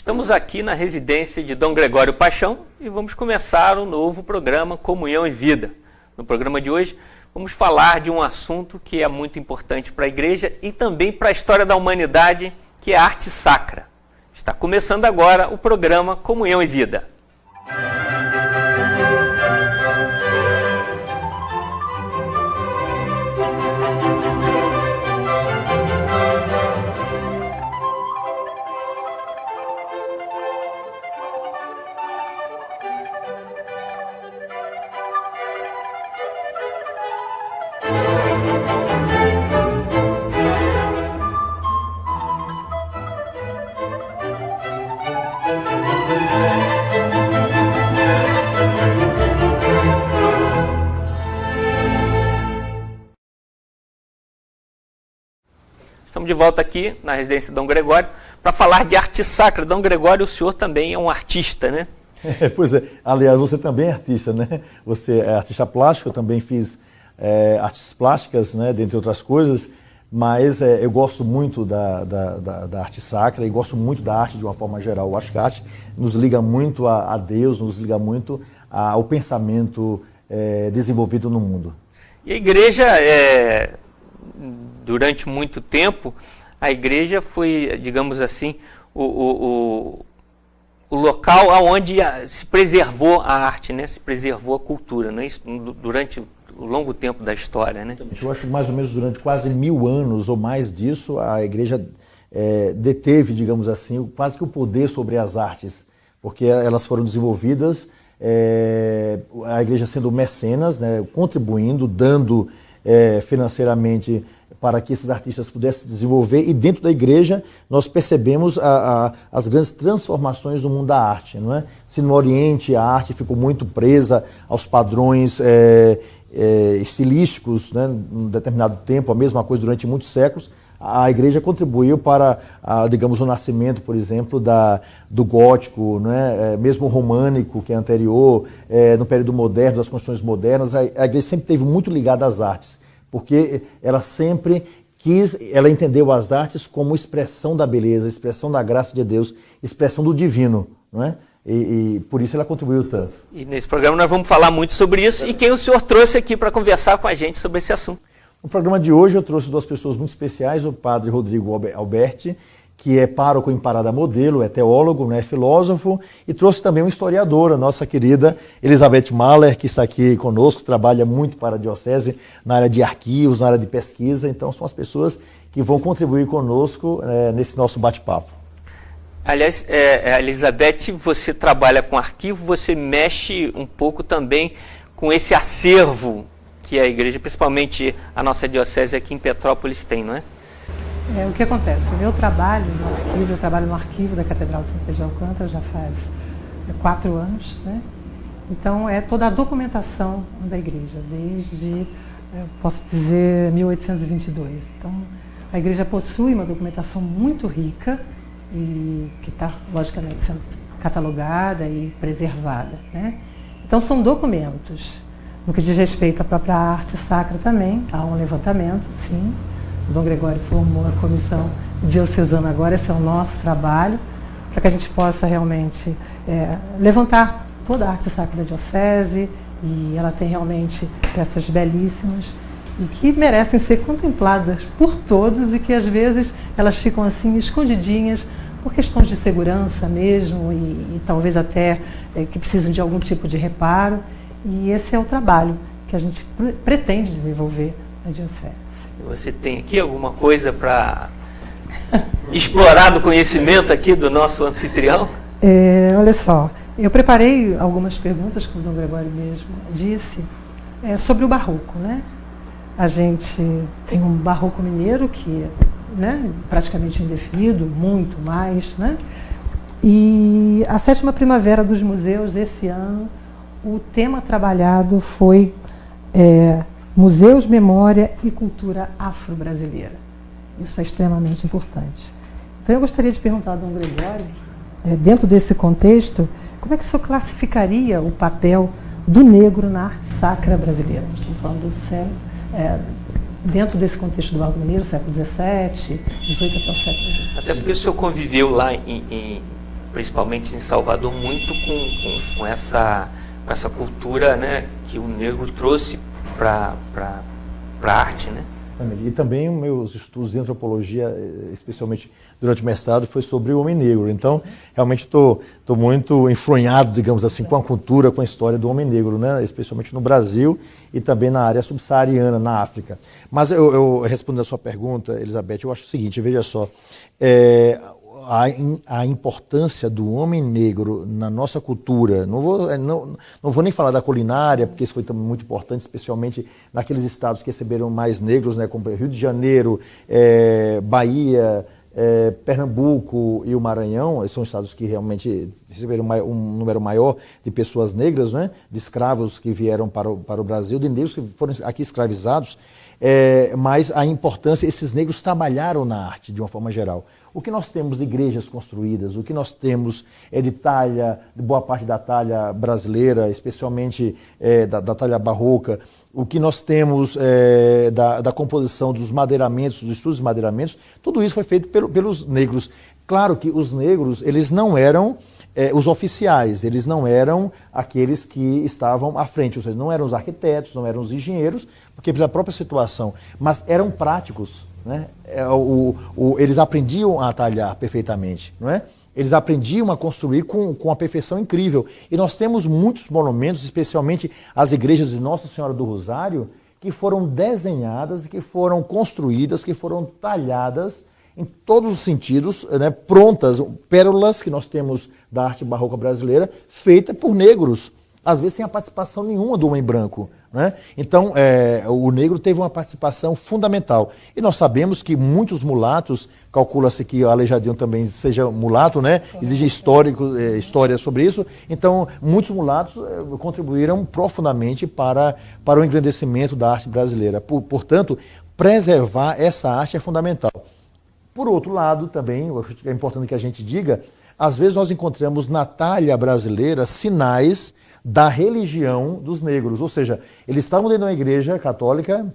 Estamos aqui na residência de Dom Gregório Paixão e vamos começar um novo programa Comunhão e Vida. No programa de hoje vamos falar de um assunto que é muito importante para a igreja e também para a história da humanidade, que é a arte sacra. Está começando agora o programa Comunhão e Vida. Estamos de volta aqui na residência Dom Gregório para falar de arte sacra. Dom Gregório, o senhor também é um artista, né? Pois é, aliás, você também é artista, né? Você é artista plástico, eu também fiz artes plásticas, né? Dentre outras coisas, mas eu gosto muito da arte sacra e gosto muito da arte de uma forma geral. Eu acho que a arte nos liga muito a Deus, nos liga muito ao pensamento desenvolvido no mundo. E a igreja durante muito tempo, a igreja foi, digamos assim, o local onde se preservou a arte, né? Se preservou a cultura, né? Isso, durante o longo tempo da história, né? Eu acho que mais ou menos durante quase 1000 anos ou mais disso, a igreja deteve, digamos assim, quase que o poder sobre as artes, porque elas foram desenvolvidas, a igreja sendo mecenas, né? Contribuindo, dando financeiramente para que esses artistas pudessem desenvolver, e dentro da igreja nós percebemos as grandes transformações no mundo da arte, não é? Se no Oriente a arte ficou muito presa aos padrões estilísticos, né, em determinado tempo, a mesma coisa durante muitos séculos, a igreja contribuiu para, digamos, o nascimento, por exemplo, do gótico, né, mesmo o românico, que é anterior, no período moderno, das construções modernas. A igreja sempre esteve muito ligada às artes, porque ela sempre ela entendeu as artes como expressão da beleza, expressão da graça de Deus, expressão do divino, não é? E por isso ela contribuiu tanto. E nesse programa nós vamos falar muito sobre isso, e quem o senhor trouxe aqui para conversar com a gente sobre esse assunto? No programa de hoje eu trouxe duas pessoas muito especiais, o padre Rodrigo Alberti, que é pároco em Parada Modelo, é teólogo, né, filósofo, e trouxe também uma historiadora, a nossa querida Elizabeth Mahler, que está aqui conosco, trabalha muito para a diocese na área de arquivos, na área de pesquisa, então são as pessoas que vão contribuir conosco nesse nosso bate-papo. Aliás, Elizabeth, você trabalha com arquivo, você mexe um pouco também com esse acervo que a igreja, principalmente a nossa diocese aqui em Petrópolis, tem, não é? O que acontece? O meu trabalho no arquivo, eu trabalho no arquivo da Catedral de São Pedro de Alcântara já faz 4 anos, né? Então é toda a documentação da igreja, desde, posso dizer, 1822. Então a igreja possui uma documentação muito rica e que está, logicamente, sendo catalogada e preservada, né? Então são documentos. No que diz respeito à própria arte sacra também, há um levantamento, sim. O Dom Gregório formou a comissão diocesana agora, esse é o nosso trabalho, para que a gente possa realmente levantar toda a arte sacra da diocese, e ela tem realmente peças belíssimas e que merecem ser contempladas por todos, e que às vezes elas ficam assim escondidinhas por questões de segurança mesmo, e talvez até que precisam de algum tipo de reparo, e esse é o trabalho que a gente pretende desenvolver na diocese. Você tem aqui alguma coisa para explorar do conhecimento aqui do nosso anfitrião? Olha só, eu preparei algumas perguntas, como o Dom Gregório mesmo disse, sobre o barroco, né? A gente tem um barroco mineiro que é, né, praticamente indefinido, muito mais, né? E a 7ª Primavera dos Museus, esse ano, o tema trabalhado foi Museus, Memória e Cultura Afro-Brasileira. Isso é extremamente importante. Então eu gostaria de perguntar ao Dom Gregório, dentro desse contexto, como é que o senhor classificaria o papel do negro na arte sacra brasileira? Estamos falando do século, dentro desse contexto do Barroco Mineiro, século XVII, XVIII até o século XX. Até porque o senhor conviveu lá em principalmente em Salvador, muito com essa cultura, né, que o negro trouxe para a arte, né? E também meus estudos de antropologia, especialmente durante o mestrado, foi sobre o homem negro. Então, realmente estou muito enfronhado, digamos assim, com a cultura, com a história do homem negro, né? Especialmente no Brasil e também na área subsaariana, na África. Mas eu respondendo a sua pergunta, Elizabeth, eu acho o seguinte, veja só, a importância do homem negro na nossa cultura, não vou nem falar da culinária, porque isso foi também muito importante, especialmente naqueles estados que receberam mais negros, né, como Rio de Janeiro, Bahia, Pernambuco e o Maranhão, são estados que realmente receberam um número maior de pessoas negras, né, de escravos que vieram para o Brasil, de negros que foram aqui escravizados, mas a importância, esses negros trabalharam na arte de uma forma geral. O que nós temos de igrejas construídas, o que nós temos de talha, de boa parte da talha brasileira, especialmente da talha barroca, o que nós temos da composição dos madeiramentos, dos estudos de madeiramentos, tudo isso foi feito pelos negros. Claro que os negros, eles não eram os oficiais, eles não eram aqueles que estavam à frente, ou seja, não eram os arquitetos, não eram os engenheiros, porque pela própria situação, mas eram práticos. Né? Eles aprendiam a talhar perfeitamente, não é? Eles aprendiam a construir com uma perfeição incrível. E nós temos muitos monumentos, especialmente as igrejas de Nossa Senhora do Rosário, que foram desenhadas, que foram construídas, que foram talhadas em todos os sentidos, né? Prontas, pérolas que nós temos da arte barroca brasileira, feita por negros, às vezes sem a participação nenhuma do homem branco. Né? Então, o negro teve uma participação fundamental. E nós sabemos que muitos mulatos, calcula-se que o Aleijadinho também seja mulato, né? Existe história sobre isso. Então, muitos mulatos contribuíram profundamente para o engrandecimento da arte brasileira. Portanto, preservar essa arte é fundamental. Por outro lado, também, é importante que a gente diga, às vezes nós encontramos na talha brasileira sinais da religião dos negros, ou seja, eles estavam dentro da igreja católica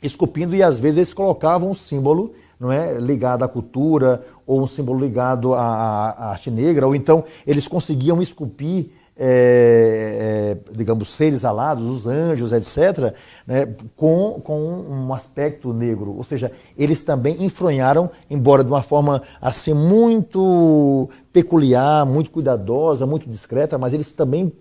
esculpindo e às vezes eles colocavam um símbolo, não é, ligado à cultura ou um símbolo ligado à arte negra, ou então eles conseguiam esculpir, digamos, seres alados, os anjos, etc., né, com um aspecto negro, ou seja, eles também enfronharam, embora de uma forma assim muito peculiar, muito cuidadosa, muito discreta, mas eles também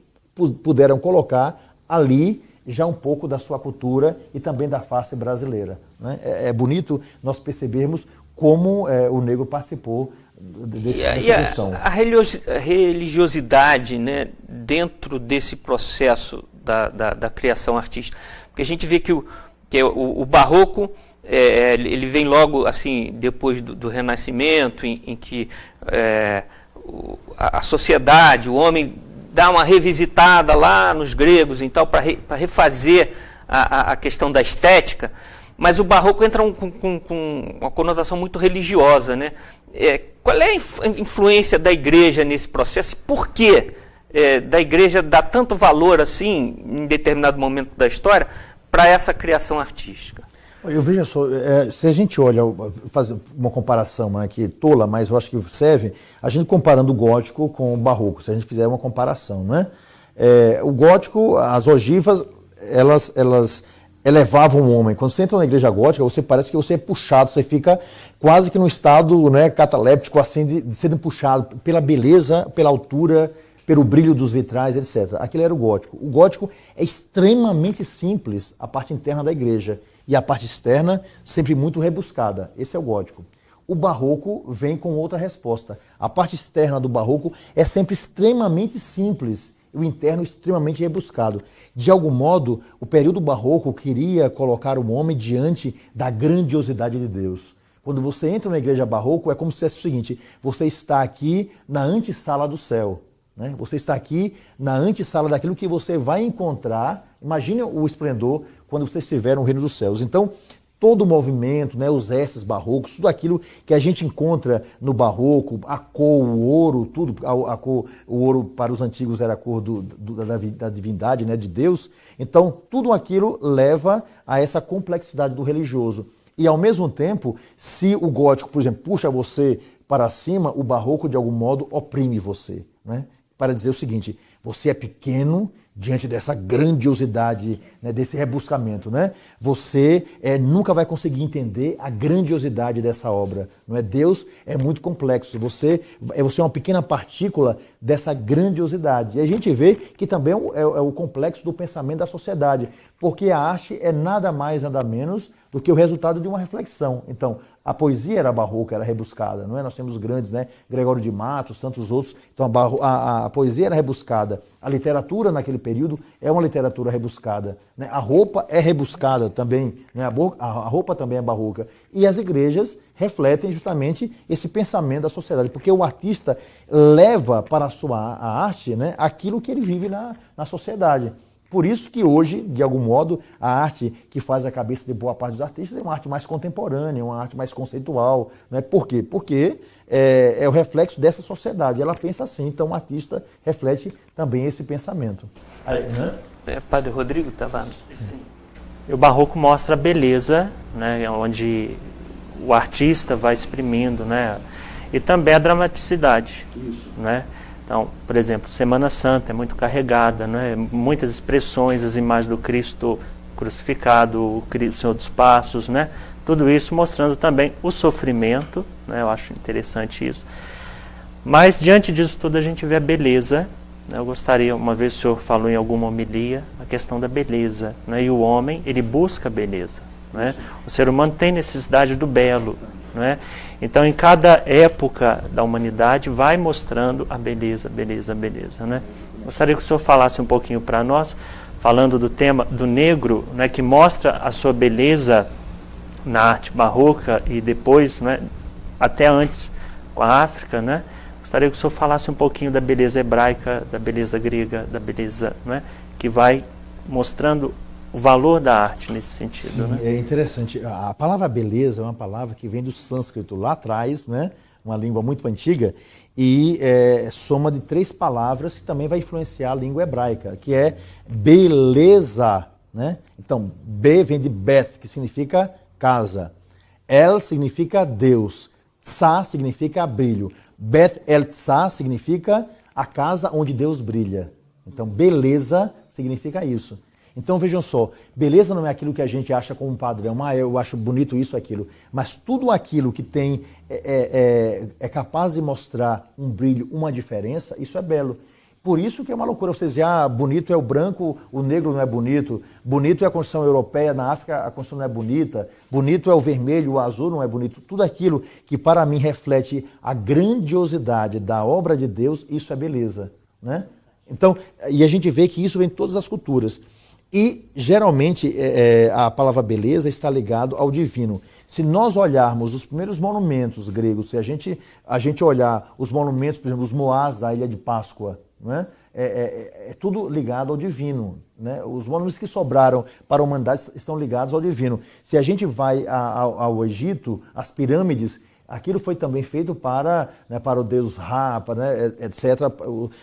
puderam colocar ali já um pouco da sua cultura e também da face brasileira. Né? É bonito nós percebermos como o negro participou dessa discussão. A religiosidade, né, dentro desse processo da criação artística, porque a gente vê que o barroco ele vem logo assim depois do Renascimento, em que a sociedade, o homem dá uma revisitada lá nos gregos, então, para refazer a questão da estética, mas o barroco entra com uma conotação muito religiosa, né? Qual é a influência da igreja nesse processo? Por que da igreja dar tanto valor, assim, em determinado momento da história, para essa criação artística? Eu vejo só, se a gente olha, fazer uma comparação aqui tola, mas eu acho que serve, a gente comparando o gótico com o barroco, se a gente fizer uma comparação, né? O gótico, as ogivas, elas elevavam o homem. Quando você entra na igreja gótica, você parece que você é puxado, você fica quase que num estado, né, cataléptico, assim, de sendo puxado pela beleza, pela altura, pelo brilho dos vitrais, etc. Aquele era o gótico. O gótico é extremamente simples, a parte interna da igreja. E a parte externa sempre muito rebuscada. Esse é o gótico. O barroco vem com outra resposta. A parte externa do barroco é sempre extremamente simples e o interno extremamente rebuscado. De algum modo, o período barroco queria colocar o homem diante da grandiosidade de Deus. Quando você entra na igreja barroco, é como se fosse o seguinte, você está aqui na antessala do céu. Né? Você está aqui na antessala daquilo que você vai encontrar. Imagine o esplendor quando você estiver no reino dos céus. Então, todo o movimento, né, os esses barrocos, tudo aquilo que a gente encontra no barroco, a cor, o ouro, tudo, o ouro para os antigos era a cor da divindade, né, de Deus. Então, tudo aquilo leva a essa complexidade do religioso. E, ao mesmo tempo, se o gótico, por exemplo, puxa você para cima, o barroco de algum modo oprime você, né? Para dizer o seguinte: você é pequeno diante dessa grandiosidade, né, desse rebuscamento, né? Você nunca vai conseguir entender a grandiosidade dessa obra, não é? Deus é muito complexo, você é uma pequena partícula dessa grandiosidade. E a gente vê que também é o complexo do pensamento da sociedade, porque a arte é nada mais, nada menos do que o resultado de uma reflexão. Então, a poesia era barroca, era rebuscada, não é? Nós temos grandes, né? Gregório de Matos, tantos outros. Então a poesia era rebuscada. A literatura naquele período é uma literatura rebuscada, né? A roupa é rebuscada também, né? A roupa também é barroca. E as igrejas refletem justamente esse pensamento da sociedade, porque o artista leva para a arte, né, aquilo que ele vive na sociedade. Por isso que hoje, de algum modo, a arte que faz a cabeça de boa parte dos artistas é uma arte mais contemporânea, uma arte mais conceitual. Né? Por quê? Porque é o reflexo dessa sociedade. Ela pensa assim, então o artista reflete também esse pensamento. Aí, né? Padre Rodrigo estava... Sim. O barroco mostra a beleza, né, onde o artista vai exprimindo, né, e também a dramaticidade. Isso. Né? Então, por exemplo, Semana Santa é muito carregada, né? Muitas expressões, as imagens do Cristo crucificado, o Senhor dos Passos, né? Tudo isso mostrando também o sofrimento, né? Eu acho interessante isso. Mas, diante disso tudo, a gente vê a beleza. Né? Eu gostaria, uma vez o senhor falou em alguma homilia, a questão da beleza. Né? E o homem, ele busca a beleza. Né? O ser humano tem necessidade do belo. Né? Então, em cada época da humanidade, vai mostrando a beleza, beleza, beleza. Né? Gostaria que o senhor falasse um pouquinho para nós, falando do tema do negro, né, que mostra a sua beleza na arte barroca e depois, né, até antes, com a África. Né? Gostaria que o senhor falasse um pouquinho da beleza hebraica, da beleza grega, da beleza, né, que vai mostrando o valor da arte nesse sentido. Sim, né? É interessante. A palavra beleza é uma palavra que vem do sânscrito lá atrás, né? Uma língua muito antiga, e soma de 3 palavras que também vai influenciar a língua hebraica, que é beleza. Né? Então, B vem de Beth, que significa casa. El significa Deus. Tsa significa brilho. Bet el Tsa significa a casa onde Deus brilha. Então, beleza significa isso. Então vejam só, beleza não é aquilo que a gente acha como um padrão, eu acho bonito isso, aquilo, mas tudo aquilo que tem é capaz de mostrar um brilho, uma diferença, isso é belo. Por isso que é uma loucura você dizer, bonito é o branco, o negro não é bonito, bonito é a construção europeia, na África a construção não é bonita, bonito é o vermelho, o azul não é bonito. Tudo aquilo que para mim reflete a grandiosidade da obra de Deus, isso é beleza. Né? Então, e a gente vê que isso vem de todas as culturas. E, geralmente, a palavra beleza está ligada ao divino. Se nós olharmos os primeiros monumentos gregos, se a gente olhar os monumentos, por exemplo, os moás da Ilha de Páscoa, né, é tudo ligado ao divino. Né? Os monumentos que sobraram para a humanidade estão ligados ao divino. Se a gente vai ao Egito, as pirâmides, aquilo foi também feito para o deus Ra, né, etc.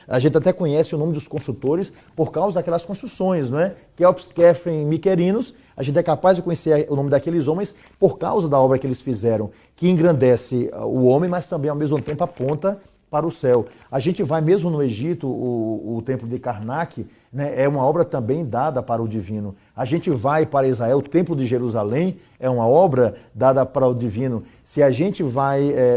A gente até conhece o nome dos construtores por causa daquelas construções, não é? Kelps, Kefen, Miquerinos. A gente é capaz de conhecer o nome daqueles homens por causa da obra que eles fizeram, que engrandece o homem, mas também ao mesmo tempo aponta para o céu. A gente vai mesmo no Egito, o templo de Karnak, né, é uma obra também dada para o divino. A gente vai para Israel, o templo de Jerusalém é uma obra dada para o divino. Se a gente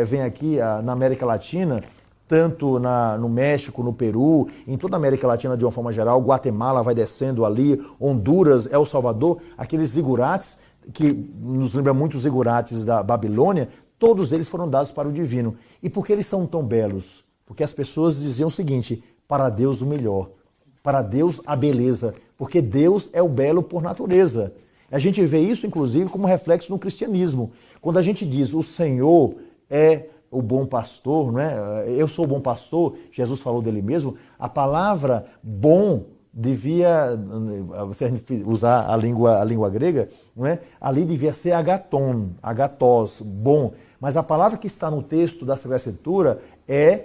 vem aqui na América Latina, tanto no México, no Peru, em toda a América Latina de uma forma geral, Guatemala vai descendo ali, Honduras, El Salvador, aqueles zigurates, que nos lembra muito os zigurates da Babilônia, todos eles foram dados para o divino. E por que eles são tão belos? Porque as pessoas diziam o seguinte, para Deus o melhor, para Deus a beleza, porque Deus é o belo por natureza. A gente vê isso, inclusive, como reflexo no cristianismo. Quando a gente diz o Senhor é o bom pastor, não é? Eu sou o bom pastor, Jesus falou dele mesmo, a palavra bom devia, você usar a língua grega, não é? Ali devia ser agaton, agatos, bom. Mas a palavra que está no texto da Sagrada Escritura é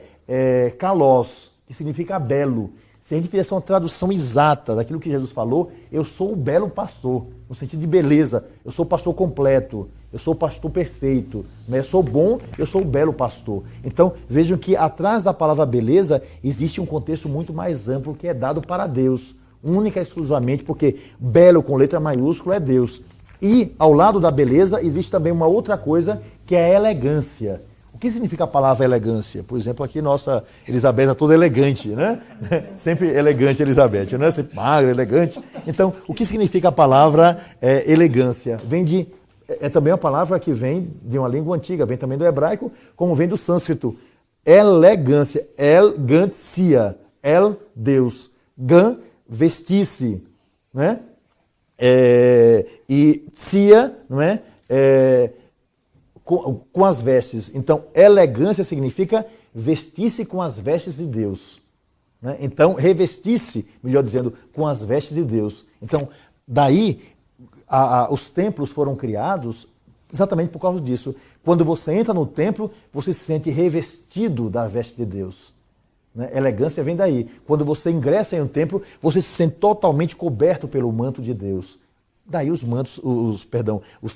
kalos, que significa belo. Se a gente fizesse uma tradução exata daquilo que Jesus falou, eu sou o belo pastor, no sentido de beleza, eu sou o pastor completo. eu sou o pastor perfeito, né? Eu sou bom, eu sou o belo pastor. Então, vejam que atrás da palavra beleza existe um contexto muito mais amplo que é dado para Deus, única e exclusivamente, porque belo com letra maiúscula é Deus. E ao lado da beleza existe também uma outra coisa que é a elegância. O que significa a palavra elegância? Por exemplo, aqui nossa Elizabeth é toda elegante, né? Sempre elegante Elizabeth, né? Sempre magra, elegante. Então, o que significa a palavra elegância? Vem de... É também uma palavra que vem de uma língua antiga, vem também do hebraico, como vem do sânscrito. Elegância, elegancia, Deus, gan, vestir-se, né? E cia, não é? Com as vestes. Então, elegância significa vestir-se com as vestes de Deus, né? Então, revestir-se, melhor dizendo, com as vestes de Deus. Então, daí, os templos foram criados exatamente por causa disso. Quando você entra no templo, você se sente revestido da veste de Deus, né? Elegância vem daí. Quando você ingressa em um templo, você se sente totalmente coberto pelo manto de Deus. Daí os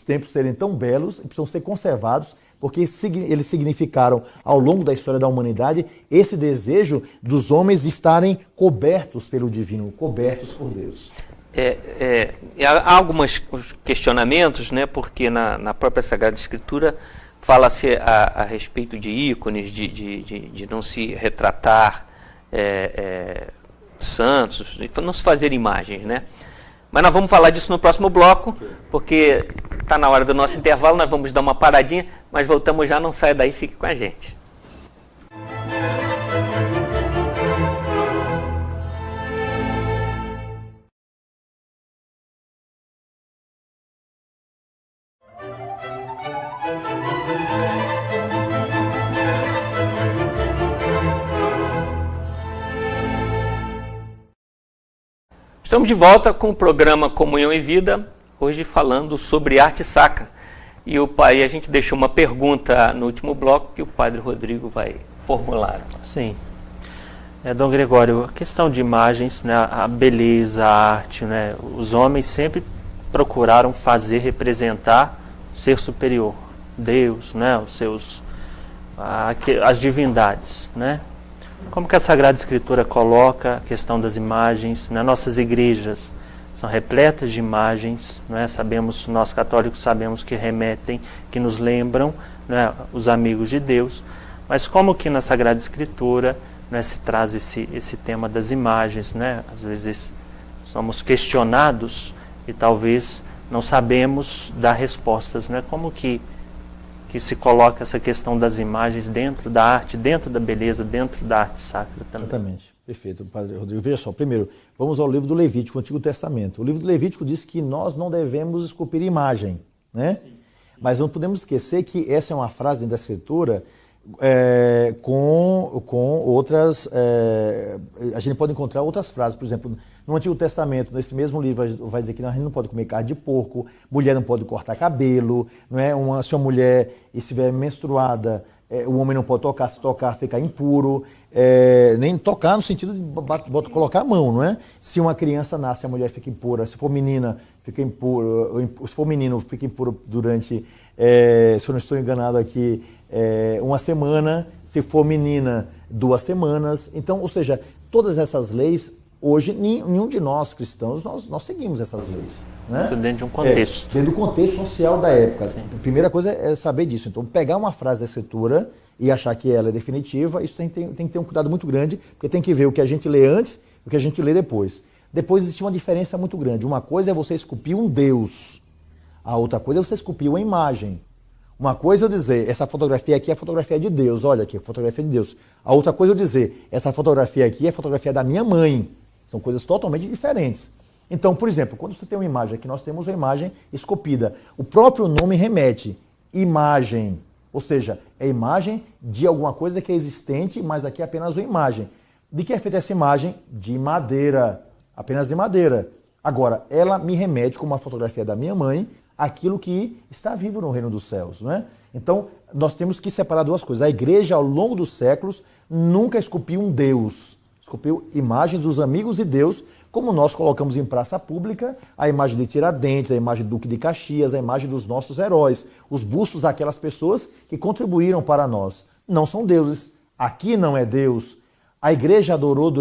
templos serem tão belos e precisam ser conservados, porque eles significaram, ao longo da história da humanidade, esse desejo dos homens estarem cobertos pelo divino, cobertos por Deus. Há alguns questionamentos, né, porque na própria Sagrada Escritura fala-se a respeito de ícones, de não se retratar santos, de não se fazer imagens, né? Mas nós vamos falar disso no próximo bloco, porque está na hora do nosso intervalo, nós vamos dar uma paradinha, mas voltamos já, não saia daí, fique com a gente. Estamos de volta com o programa Comunhão e Vida, hoje falando sobre arte sacra. E a gente deixou uma pergunta no último bloco que o Padre Rodrigo vai formular. Sim. Dom Gregório, a questão de imagens, né, a beleza, a arte, né, os homens sempre procuraram representar o ser superior, Deus, né, as divindades, né? Como que a Sagrada Escritura coloca a questão das imagens? Né? Nossas igrejas são repletas de imagens, né? Nós católicos sabemos que remetem, que nos lembram, né, os amigos de Deus, mas como que na Sagrada Escritura, né, se traz esse tema das imagens, né? Às vezes somos questionados e talvez não sabemos dar respostas, né? Como que se coloca essa questão das imagens dentro da arte, dentro da beleza, dentro da arte sacra também. Exatamente. Perfeito, Padre Rodrigo. Veja só, primeiro, vamos ao livro do Levítico, o Antigo Testamento. O livro do Levítico diz que nós não devemos esculpir imagem, né? Sim. Mas não podemos esquecer que essa é uma frase da Escritura com outras... a gente pode encontrar outras frases, por exemplo, no Antigo Testamento, nesse mesmo livro, vai dizer que a gente não pode comer carne de porco, mulher não pode cortar cabelo, não é? Se uma mulher estiver menstruada, o homem não pode tocar, se tocar fica impuro, nem tocar no sentido de colocar a mão, não é? Se uma criança nasce, a mulher fica impura, se for menina, fica impuro, se for menino, fica impuro durante, se eu não estou enganado aqui, uma semana, se for menina, 2 semanas. Então, ou seja, todas essas leis, hoje, nenhum de nós cristãos, nós seguimos essas leis. Né? Dentro de um contexto. Dentro do contexto social da época. Sim. A primeira coisa é saber disso. Então, pegar uma frase da Escritura e achar que ela é definitiva, isso tem que ter um cuidado muito grande, porque tem que ver o que a gente lê antes e o que a gente lê depois. Depois existe uma diferença muito grande. Uma coisa é você esculpir um Deus, a outra coisa é você esculpir uma imagem. Uma coisa é eu dizer, essa fotografia aqui é a fotografia de Deus, olha aqui, a fotografia de Deus. A outra coisa é eu dizer, essa fotografia aqui é a fotografia da minha mãe. São coisas totalmente diferentes. Então, por exemplo, quando você tem uma imagem aqui, nós temos uma imagem esculpida. O próprio nome remete, imagem. Ou seja, é imagem de alguma coisa que é existente, mas aqui é apenas uma imagem. De que é feita essa imagem? De madeira, apenas de madeira. Agora, ela me remete, como uma fotografia da minha mãe, aquilo que está vivo no reino dos céus, não é? Então, nós temos que separar duas coisas. A igreja, ao longo dos séculos, nunca esculpiu um Deus. Esculpiu imagens dos amigos de Deus, como nós colocamos em praça pública a imagem de Tiradentes, a imagem do Duque de Caxias, a imagem dos nossos heróis, os bustos daquelas pessoas que contribuíram para nós. Não são deuses. Aqui não é Deus. A igreja adorou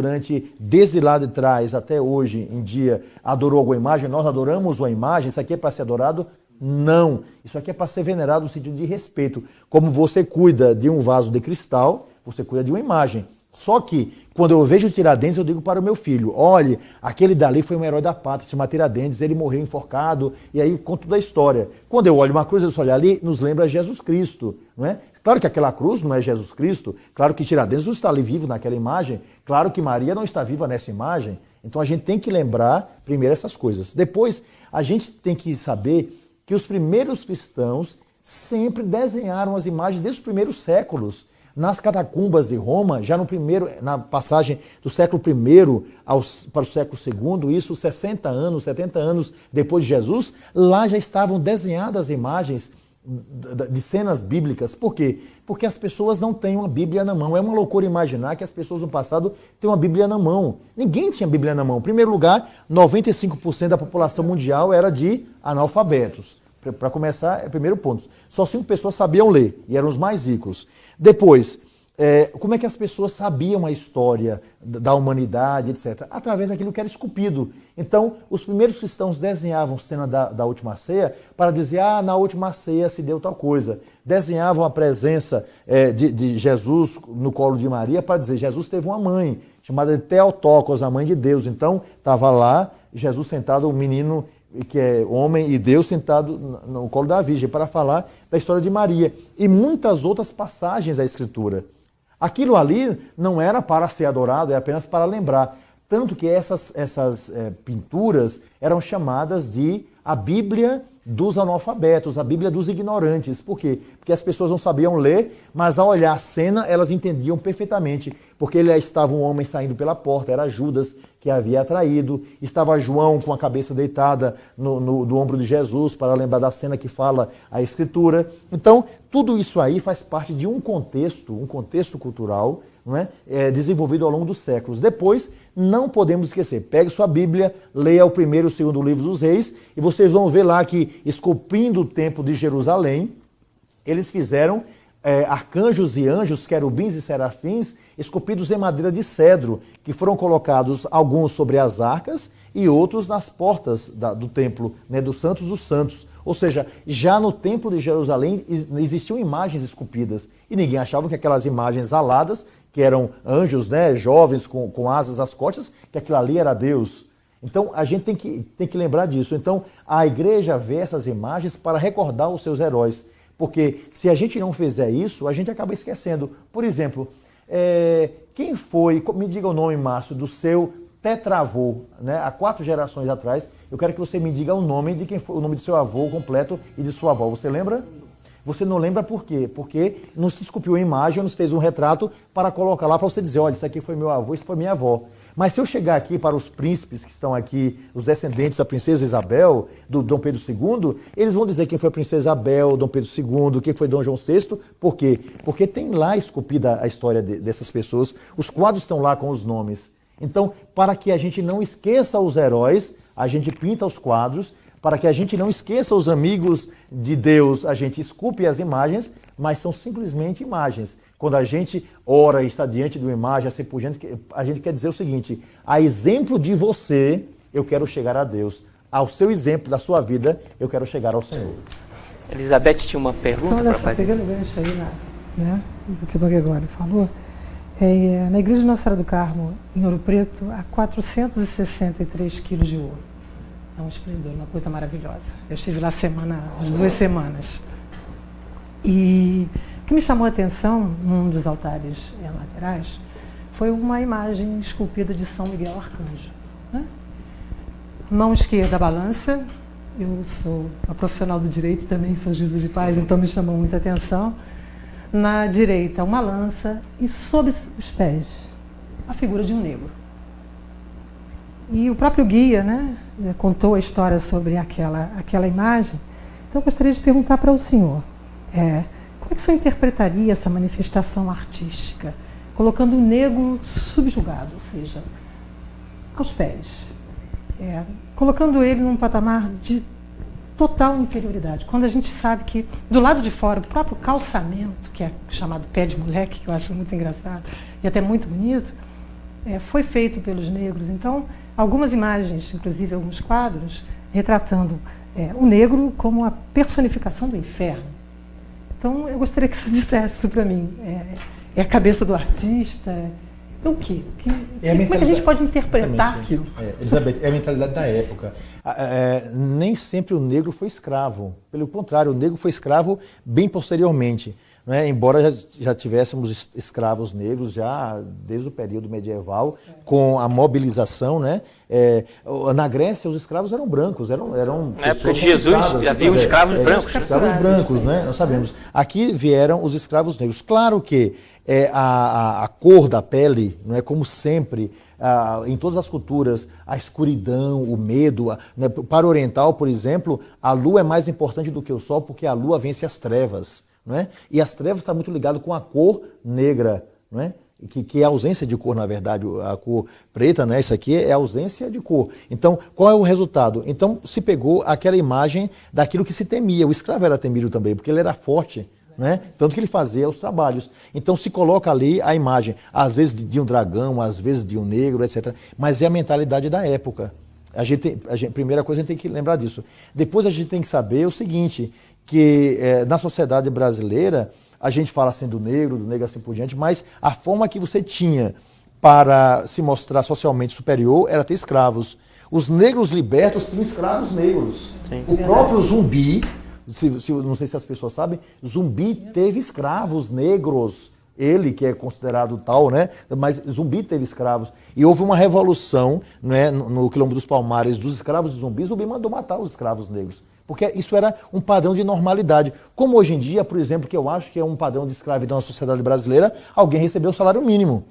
desde lá de trás até hoje em dia, adorou alguma imagem, nós adoramos uma imagem, isso aqui é para ser adorado? Não. Isso aqui é para ser venerado no sentido de respeito. Como você cuida de um vaso de cristal, você cuida de uma imagem. Só que, quando eu vejo Tiradentes, eu digo para o meu filho, olhe, aquele dali foi um herói da pátria, se chama Tiradentes, ele morreu enforcado, e aí eu conto toda a história. Quando eu olho uma cruz, eu olho ali, nos lembra Jesus Cristo, não é? Claro que aquela cruz não é Jesus Cristo, claro que Tiradentes não está ali vivo naquela imagem, claro que Maria não está viva nessa imagem. Então a gente tem que lembrar primeiro essas coisas. Depois, a gente tem que saber que os primeiros cristãos sempre desenharam as imagens desde os primeiros séculos. Nas catacumbas de Roma, já na passagem do século I para o século II, isso 60 anos, 70 anos depois de Jesus, lá já estavam desenhadas imagens de cenas bíblicas. Por quê? Porque as pessoas não têm uma Bíblia na mão. É uma loucura imaginar que as pessoas no passado têm uma Bíblia na mão. Ninguém tinha Bíblia na mão. Em primeiro lugar, 95% da população mundial era de analfabetos. Para começar, é o primeiro ponto. Só 5 pessoas sabiam ler, e eram os mais ricos. Depois, como é que as pessoas sabiam a história da humanidade, etc? Através daquilo que era esculpido. Então, os primeiros cristãos desenhavam cena da última ceia para dizer, na última ceia se deu tal coisa. Desenhavam a presença de Jesus no colo de Maria para dizer, Jesus teve uma mãe, chamada de Theotokos, a mãe de Deus. Então, estava lá, Jesus sentado, um menino que é homem e Deus sentado no colo da Virgem, para falar da história de Maria. E muitas outras passagens da Escritura. Aquilo ali não era para ser adorado, é apenas para lembrar. Tanto que essas pinturas eram chamadas de a Bíblia dos analfabetos, a Bíblia dos ignorantes. Por quê? Porque as pessoas não sabiam ler, mas ao olhar a cena, elas entendiam perfeitamente. Porque ele estava um homem saindo pela porta, era Judas que havia atraído, estava João com a cabeça deitada no ombro de Jesus, para lembrar da cena que fala a Escritura. Então, tudo isso aí faz parte de um contexto cultural, não é? Desenvolvido ao longo dos séculos. Depois, não podemos esquecer, pegue sua Bíblia, leia o primeiro e o segundo livro dos Reis, e vocês vão ver lá que, esculpindo o templo de Jerusalém, eles fizeram arcanjos e anjos, querubins e serafins, esculpidos em madeira de cedro, que foram colocados alguns sobre as arcas e outros nas portas do templo, né, dos Santos dos Santos. Ou seja, já no templo de Jerusalém existiam imagens esculpidas, e ninguém achava que aquelas imagens aladas, que eram anjos, né, jovens com asas às costas, que aquilo ali era Deus. Então, a gente tem que lembrar disso. Então, a igreja vê essas imagens para recordar os seus heróis. Porque se a gente não fizer isso, a gente acaba esquecendo. Por exemplo, quem foi, me diga o nome, Márcio, do seu tetravô, né? Há 4 gerações atrás, eu quero que você me diga o nome de quem foi, o nome do seu avô completo e de sua avó. Você lembra? Você não lembra por quê? Porque não se esculpiu a imagem, não se fez um retrato para colocar lá para você dizer, olha, isso aqui foi meu avô, isso foi minha avó. Mas se eu chegar aqui para os príncipes que estão aqui, os descendentes da princesa Isabel, do Dom Pedro II, eles vão dizer quem foi a princesa Isabel, Dom Pedro II, quem foi Dom João VI. Por quê? Porque tem lá esculpida a história dessas pessoas, os quadros estão lá com os nomes. Então, para que a gente não esqueça os heróis, a gente pinta os quadros, para que a gente não esqueça os amigos de Deus, a gente esculpe as imagens, mas são simplesmente imagens. Quando a gente ora e está diante de uma imagem, assim por diante, a gente quer dizer o seguinte, a exemplo de você, eu quero chegar a Deus. Ao seu exemplo da sua vida, eu quero chegar ao Senhor. Elizabeth tinha uma pergunta para fazer. Pegando o gancho aí, né, do que o Dom Gregório falou, na Igreja de Nossa Senhora do Carmo, em Ouro Preto, há 463 quilos de ouro. É um esplendor, uma coisa maravilhosa. Eu estive lá as 2 semanas. E o que me chamou a atenção, num dos altares laterais, foi uma imagem esculpida de São Miguel Arcanjo. Né? Mão esquerda, a balança. Eu sou uma profissional do direito, também sou juíza de paz, então me chamou muita atenção. Na direita, uma lança e sob os pés, a figura de um negro. E o próprio guia, né, contou a história sobre aquela imagem. Então eu gostaria de perguntar para o senhor, como é que o senhor interpretaria essa manifestação artística, colocando o negro subjugado, ou seja, aos pés? colocando ele num patamar de total inferioridade. Quando a gente sabe que, do lado de fora, o próprio calçamento, que é chamado pé de moleque, que eu acho muito engraçado e até muito bonito, foi feito pelos negros. Então, algumas imagens, inclusive alguns quadros, retratando o negro como a personificação do inferno. Então, eu gostaria que você dissesse isso para mim. É a cabeça do artista? O quê? Como é que a gente pode interpretar aquilo? Elizabeth, é a mentalidade da época. Nem sempre o negro foi escravo. Pelo contrário, o negro foi escravo bem posteriormente. Né? Embora já tivéssemos escravos negros já desde o período medieval, com a mobilização, né? Na Grécia os escravos eram brancos, eram na época de Jesus já havia os escravos brancos. Escravos brancos, né? Nós sabemos. Aqui vieram os escravos negros. Claro que a cor da pele, não é como sempre, em todas as culturas, a escuridão, o medo. Né? Para o oriental, por exemplo, a lua é mais importante do que o sol, porque a lua vence as trevas. Não é? E as trevas estão muito ligadas com a cor negra, não é? Que é a ausência de cor, na verdade. A cor preta, né? Isso aqui é a ausência de cor. Então, qual é o resultado? Então, se pegou aquela imagem daquilo que se temia. O escravo era temido também, porque ele era forte. Né? Tanto que ele fazia os trabalhos. Então se coloca ali a imagem, às vezes de um dragão, às vezes de um negro, etc. Mas é a mentalidade da época. Primeira coisa, a gente tem que lembrar disso. Depois a gente tem que saber o seguinte, que na sociedade brasileira, a gente fala assim do negro assim por diante, mas a forma que você tinha para se mostrar socialmente superior era ter escravos. Os negros libertos tinham escravos negros. Sim. O próprio Zumbi... não sei se as pessoas sabem, Zumbi teve escravos negros, ele que é considerado tal, né? Mas Zumbi teve escravos. E houve uma revolução, né, no Quilombo dos Palmares dos escravos de Zumbi. Zumbi mandou matar os escravos negros, porque isso era um padrão de normalidade. Como hoje em dia, por exemplo, que eu acho que é um padrão de escravidão na sociedade brasileira, alguém recebeu o salário mínimo.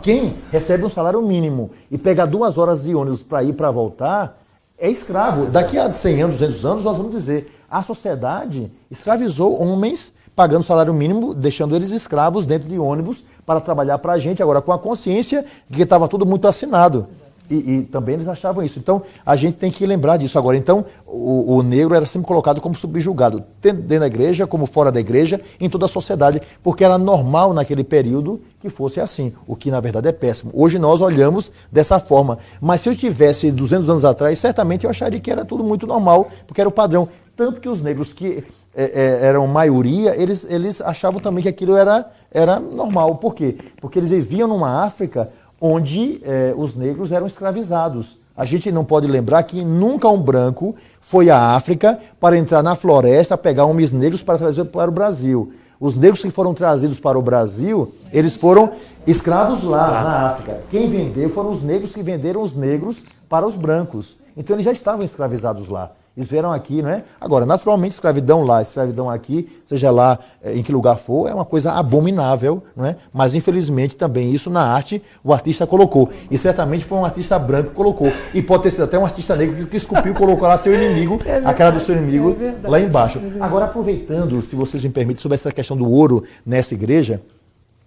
Quem recebe um salário mínimo e pega 2 horas de ônibus para ir para voltar, é escravo. Daqui a 100 anos, 200 anos, nós vamos dizer, a sociedade escravizou homens pagando salário mínimo, deixando eles escravos dentro de ônibus para trabalhar para a gente, agora com a consciência de que estava tudo muito assinado. E também eles achavam isso. Então, a gente tem que lembrar disso agora. Então, o negro era sempre colocado como subjugado, dentro da igreja, como fora da igreja, em toda a sociedade, porque era normal naquele período que fosse assim, o que na verdade é péssimo. Hoje nós olhamos dessa forma, mas se eu tivesse 200 anos atrás, certamente eu acharia que era tudo muito normal, porque era o padrão. Tanto que os negros que eram maioria, eles achavam também que aquilo era normal. Por quê? Porque eles viviam numa África onde os negros eram escravizados. A gente não pode lembrar que nunca um branco foi à África para entrar na floresta, pegar homens negros para trazer para o Brasil. Os negros que foram trazidos para o Brasil, eles foram escravos lá na África. Quem vendeu foram os negros que venderam os negros para os brancos. Então eles já estavam escravizados lá. Eles vieram aqui, não é? Agora, naturalmente, escravidão lá, escravidão aqui, seja lá em que lugar for, é uma coisa abominável, não é? Mas, infelizmente, também isso na arte, o artista colocou. E certamente foi um artista branco que colocou. E pode ter sido até um artista negro que esculpiu e colocou lá seu inimigo, a cara do seu inimigo, lá embaixo. Agora, aproveitando, se vocês me permitem, sobre essa questão do ouro nessa igreja,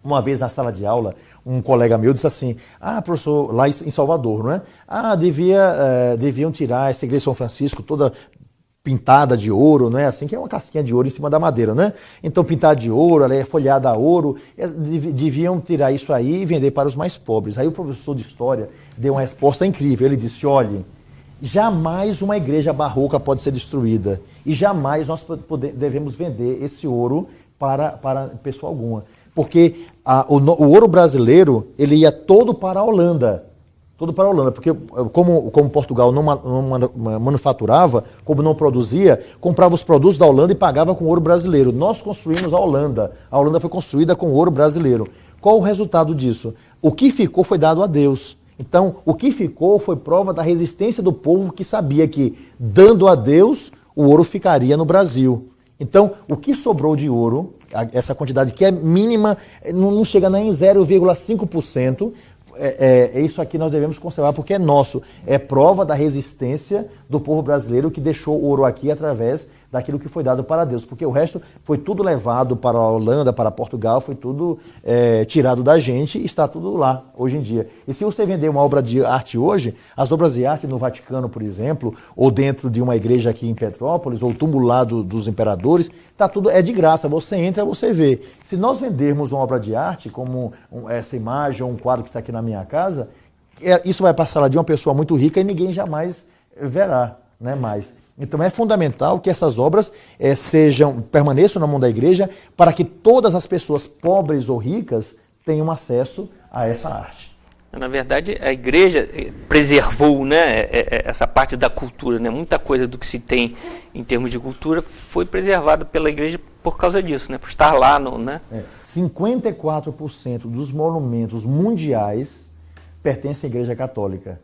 uma vez na sala de aula, um colega meu disse assim, professor, lá em Salvador, não é? Deviam tirar essa igreja de São Francisco toda pintada de ouro, não é? Assim, que é uma casquinha de ouro em cima da madeira, né? Então, pintada de ouro, ela é folhada a ouro, deviam tirar isso aí e vender para os mais pobres. Aí o professor de história deu uma resposta incrível, ele disse, olhe, jamais uma igreja barroca pode ser destruída e jamais nós devemos vender esse ouro para pessoa alguma. Porque o ouro brasileiro, ele ia todo para a Holanda. Todo para a Holanda, porque como Portugal não manufaturava, como não produzia, comprava os produtos da Holanda e pagava com ouro brasileiro. Nós construímos a Holanda. A Holanda foi construída com ouro brasileiro. Qual o resultado disso? O que ficou foi dado a Deus. Então, o que ficou foi prova da resistência do povo que sabia que, dando a Deus, o ouro ficaria no Brasil. Então, o que sobrou de ouro, essa quantidade que é mínima, não chega nem em 0,5%, isso aqui nós devemos conservar porque é nosso. É prova da resistência do povo brasileiro que deixou o ouro aqui através daquilo que foi dado para Deus, porque o resto foi tudo levado para a Holanda, para Portugal, foi tudo tirado da gente e está tudo lá hoje em dia. E se você vender uma obra de arte hoje, as obras de arte no Vaticano, por exemplo, ou dentro de uma igreja aqui em Petrópolis, ou o túmulo lá dos imperadores, tá tudo, é de graça, você entra, você vê. Se nós vendermos uma obra de arte, como essa imagem ou um quadro que está aqui na minha casa, isso vai passar lá de uma pessoa muito rica e ninguém jamais verá, né, mais. Então é fundamental que essas obras permaneçam na mão da igreja para que todas as pessoas pobres ou ricas tenham acesso a essa arte. Na verdade, a igreja preservou, né, essa parte da cultura, né? Muita coisa do que se tem em termos de cultura foi preservada pela igreja por causa disso, né? Por estar lá. 54% dos monumentos mundiais pertencem à Igreja Católica.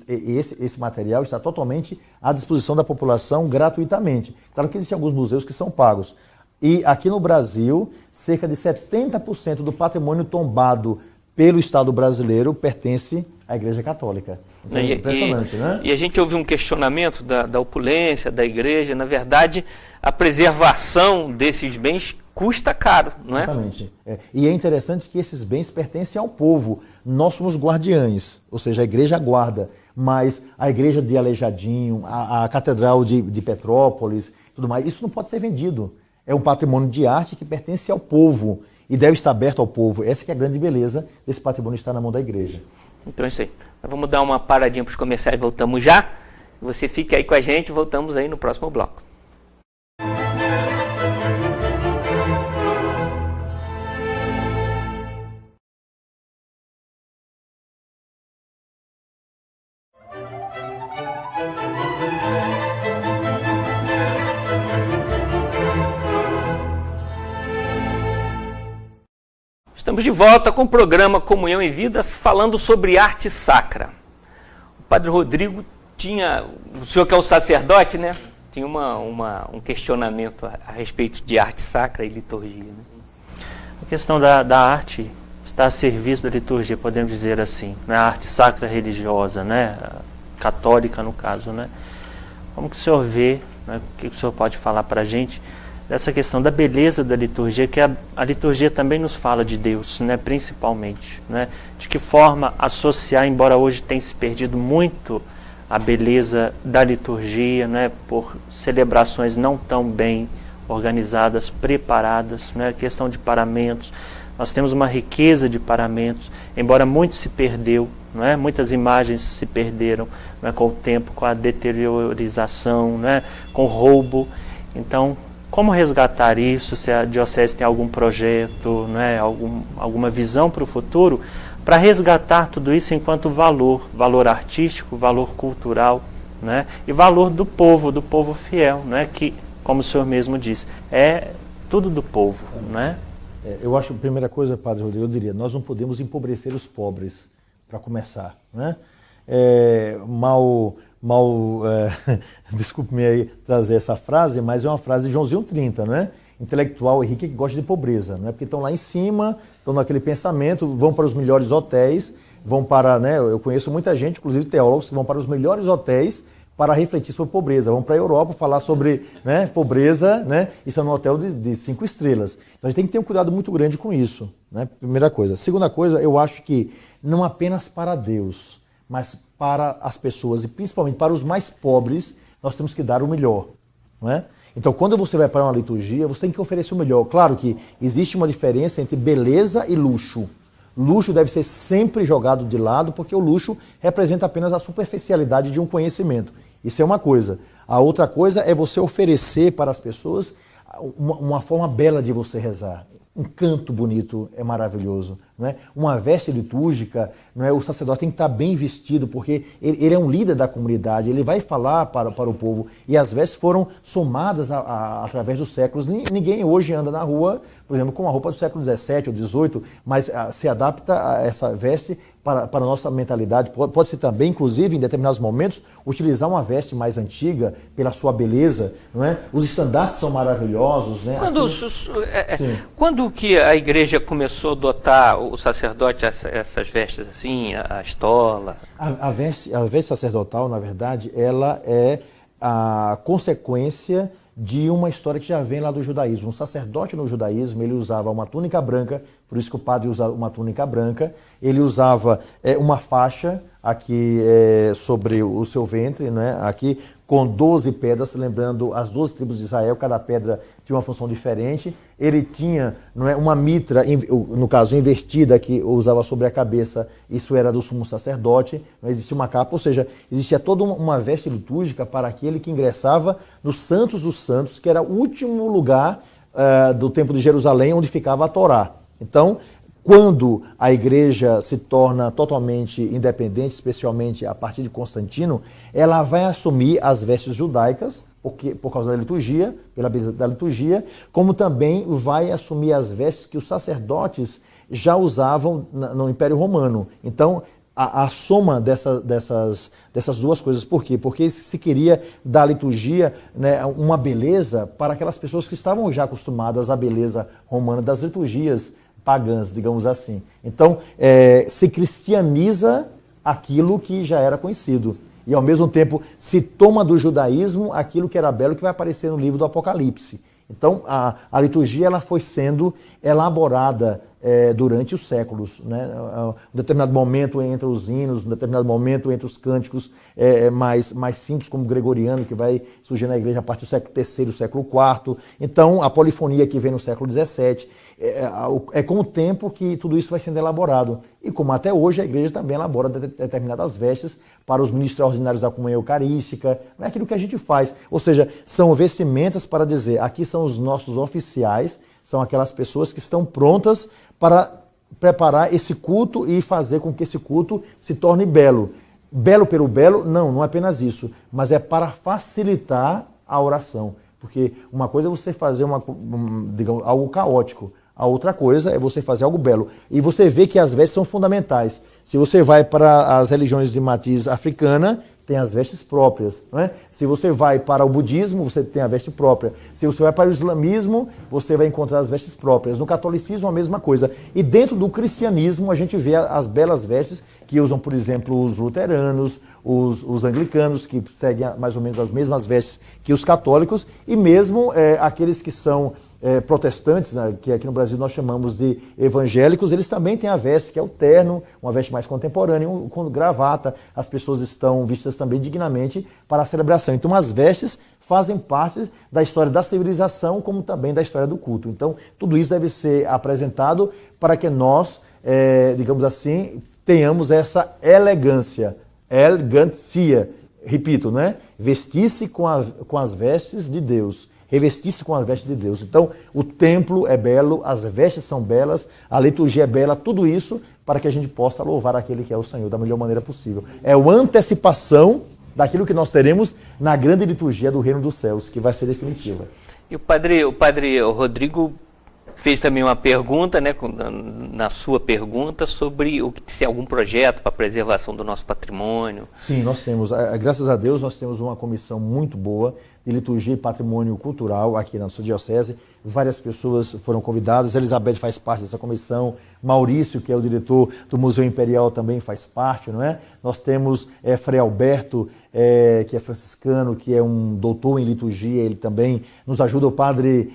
Esse material está totalmente à disposição da população gratuitamente. Claro que existem alguns museus que são pagos. E aqui no Brasil, cerca de 70% do patrimônio tombado pelo Estado brasileiro pertence à Igreja Católica. Então, é impressionante, né? E a gente ouviu um questionamento da opulência da igreja. Na verdade, a preservação desses bens custa caro, não é? Exatamente. E é interessante que esses bens pertencem ao povo. Nós somos guardiães, ou seja, a igreja guarda, mas a igreja de Aleijadinho, a catedral de Petrópolis, tudo mais, isso não pode ser vendido. É um patrimônio de arte que pertence ao povo e deve estar aberto ao povo. Essa que é a grande beleza desse patrimônio estar na mão da igreja. Então é isso aí. Nós vamos dar uma paradinha para os comerciais, voltamos já. Você fica aí com a gente, voltamos aí no próximo bloco. Estamos de volta com o programa Comunhão e Vida, falando sobre arte sacra. O Padre Rodrigo o senhor que é o sacerdote, né? Tinha um questionamento a respeito de arte sacra e liturgia. Né? A questão da arte está a serviço da liturgia, podemos dizer assim, né? A arte sacra religiosa, né? Católica no caso, né? Como que o senhor vê, né? O que o senhor pode falar para a gente dessa questão da beleza da liturgia, que a liturgia também nos fala de Deus, né, principalmente, né, de que forma associar, embora hoje tenha se perdido muito a beleza da liturgia, né, por celebrações não tão bem organizadas, preparadas, né, questão de paramentos, nós temos uma riqueza de paramentos, embora muito se perdeu, né, muitas imagens se perderam, né, com o tempo, com a deteriorização, né, com o roubo. Então, como resgatar isso, se a diocese tem algum projeto, né, alguma visão para o futuro, para resgatar tudo isso enquanto valor artístico, valor cultural, né, e valor do povo fiel, né, que, como o senhor mesmo disse, é tudo do povo. Né? Eu acho, a primeira coisa, Padre Rodrigo, eu diria, nós não podemos empobrecer os pobres, para começar. Né? Desculpe-me aí trazer essa frase, mas é uma frase de Joãozinho 30, né? Intelectual e rico que gosta de pobreza, né? Porque estão lá em cima, estão naquele pensamento, vão para os melhores hotéis, vão para, né? Eu conheço muita gente, inclusive teólogos, que vão para os melhores hotéis para refletir sobre pobreza. Vão para a Europa falar sobre, né, pobreza, né? Isso é num hotel de 5 estrelas. Então a gente tem que ter um cuidado muito grande com isso, né? Primeira coisa. Segunda coisa, eu acho que não apenas para Deus, mas para as pessoas e principalmente para os mais pobres, nós temos que dar o melhor. Não é? Então, quando você vai para uma liturgia, você tem que oferecer o melhor. Claro que existe uma diferença entre beleza e luxo. Luxo deve ser sempre jogado de lado, porque o luxo representa apenas a superficialidade de um conhecimento. Isso é uma coisa. A outra coisa é você oferecer para as pessoas uma forma bela de você rezar. Um canto bonito é maravilhoso, não é? Uma veste litúrgica, não é? O sacerdote tem que estar bem vestido, porque ele é um líder da comunidade, ele vai falar para o povo. E as vestes foram somadas através dos séculos. Ninguém hoje anda na rua, por exemplo, com a roupa do século XVII ou XVIII, mas se adapta a essa veste para a nossa mentalidade. Pode-se também, inclusive, em determinados momentos, utilizar uma veste mais antiga pela sua beleza, não é? Os estandartes são maravilhosos, né? Quando que a igreja começou a adotar o sacerdote essas vestes assim, a estola? A veste sacerdotal, na verdade, ela a consequência de uma história que já vem lá do judaísmo. Um sacerdote no judaísmo, ele usava uma túnica branca, por isso que o padre usa uma túnica branca, ele usava uma faixa aqui sobre o seu ventre, né, aqui com 12 pedras, lembrando as 12 tribos de Israel, cada pedra tinha uma função diferente. Ele tinha, não é, uma mitra, no caso invertida, que usava sobre a cabeça, isso era do sumo sacerdote, não existia uma capa, ou seja, existia toda uma veste litúrgica para aquele que ingressava no Santos dos Santos, que era o último lugar do Templo de Jerusalém, onde ficava a Torá. Então, quando a igreja se torna totalmente independente, especialmente a partir de Constantino, ela vai assumir as vestes judaicas, por causa da liturgia, pela beleza da liturgia, como também vai assumir as vestes que os sacerdotes já usavam no Império Romano. Então, a soma dessas duas coisas. Por quê? Porque se queria dar à liturgia, né, uma beleza para aquelas pessoas que estavam já acostumadas à beleza romana das liturgias pagãs, digamos assim. Então, se cristianiza aquilo que já era conhecido. E, ao mesmo tempo, se toma do judaísmo aquilo que era belo, que vai aparecer no livro do Apocalipse. Então, a liturgia ela foi sendo elaborada durante os séculos. Né? Um determinado momento entre os hinos, um determinado momento entre os cânticos mais simples, como o gregoriano, que vai surgir na igreja a partir do século III, século IV. Então, a polifonia que vem no século XVII. É com o tempo que tudo isso vai sendo elaborado. E como até hoje a igreja também elabora determinadas vestes para os ministros ordinários da comunhão eucarística, não é aquilo que a gente faz. Ou seja, são vestimentas para dizer, aqui são os nossos oficiais, são aquelas pessoas que estão prontas para preparar esse culto e fazer com que esse culto se torne belo. Belo pelo belo? Não é apenas isso, mas é para facilitar a oração. Porque uma coisa é você fazer digamos, algo caótico, a outra coisa é você fazer algo belo. E você vê que as vestes são fundamentais. Se você vai para as religiões de matriz africana, tem as vestes próprias. Não é? Se você vai para o budismo, você tem a veste própria. Se você vai para o islamismo, você vai encontrar as vestes próprias. No catolicismo, a mesma coisa. E dentro do cristianismo, a gente vê as belas vestes que usam, por exemplo, os luteranos, os anglicanos, que seguem mais ou menos as mesmas vestes que os católicos, e mesmo aqueles que são protestantes, né, que aqui no Brasil nós chamamos de evangélicos, eles também têm a veste, que é o terno, uma veste mais contemporânea, com gravata. As pessoas estão vistas também dignamente para a celebração. Então, as vestes fazem parte da história da civilização, como também da história do culto. Então, tudo isso deve ser apresentado para que nós, digamos assim, tenhamos essa elegancia, repito, né? Vestir-se com as vestes de Deus. Revestir-se com as vestes de Deus. Então, o templo é belo, as vestes são belas, a liturgia é bela, tudo isso para que a gente possa louvar aquele que é o Senhor da melhor maneira possível. É uma antecipação daquilo que nós teremos na grande liturgia do Reino dos Céus, que vai ser definitiva. E o padre Rodrigo fez também uma pergunta, né, na sua pergunta, sobre se há algum projeto para a preservação do nosso patrimônio. Sim, nós temos. Graças a Deus, nós temos uma comissão muito boa de liturgia e patrimônio cultural aqui na sua diocese. Várias pessoas foram convidadas. Elizabeth faz parte dessa comissão. Maurício, que é o diretor do Museu Imperial, também faz parte, não é? Nós temos Frei Alberto, que é franciscano, que é um doutor em liturgia, ele também nos ajuda. O padre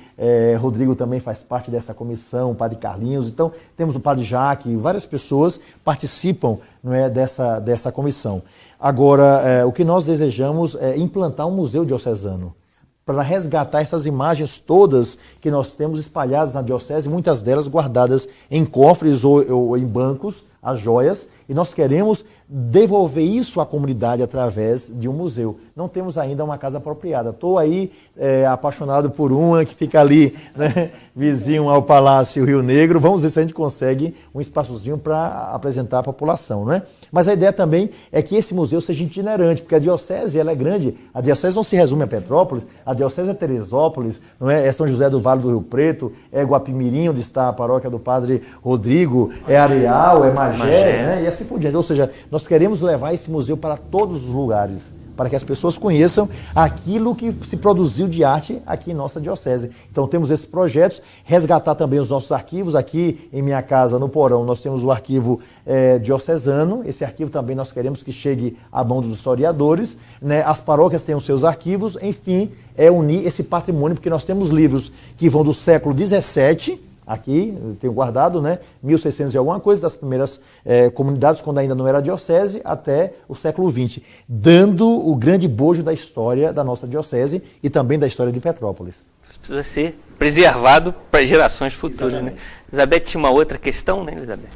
Rodrigo também faz parte dessa comissão, o padre Carlinhos. Então, temos o padre Jaque, várias pessoas participam, não é, dessa comissão. Agora, o que nós desejamos é implantar um museu diocesano para resgatar essas imagens todas que nós temos espalhadas na diocese, muitas delas guardadas em cofres ou em bancos, as joias, e nós queremos devolver isso à comunidade através de um museu. Não temos ainda uma casa apropriada. Estou aí apaixonado por uma que fica ali, né, vizinho ao Palácio Rio Negro. Vamos ver se a gente consegue um espaçozinho para apresentar à população, né? Mas a ideia também é que esse museu seja itinerante, porque a diocese ela é grande. A diocese não se resume a Petrópolis, a diocese é Teresópolis, não é? É São José do Vale do Rio Preto, é Guapimirim, onde está a paróquia do Padre Rodrigo, é Areal, é Magé, né? E assim por diante. Ou seja, nós queremos levar esse museu para todos os lugares, para que as pessoas conheçam aquilo que se produziu de arte aqui em nossa diocese. Então temos esses projetos, resgatar também os nossos arquivos. Aqui em minha casa, no porão, nós temos o arquivo diocesano. Esse arquivo também nós queremos que chegue à mão dos historiadores, né? As paróquias têm os seus arquivos, enfim, unir esse patrimônio, porque nós temos livros que vão do século XVII, aqui, eu tenho guardado, né, 1600 e alguma coisa, das primeiras comunidades, quando ainda não era diocese, até o século XX, dando o grande bojo da história da nossa diocese e também da história de Petrópolis. Isso precisa ser preservado para gerações futuras, né? Elizabeth tinha uma outra questão, né, Elizabeth?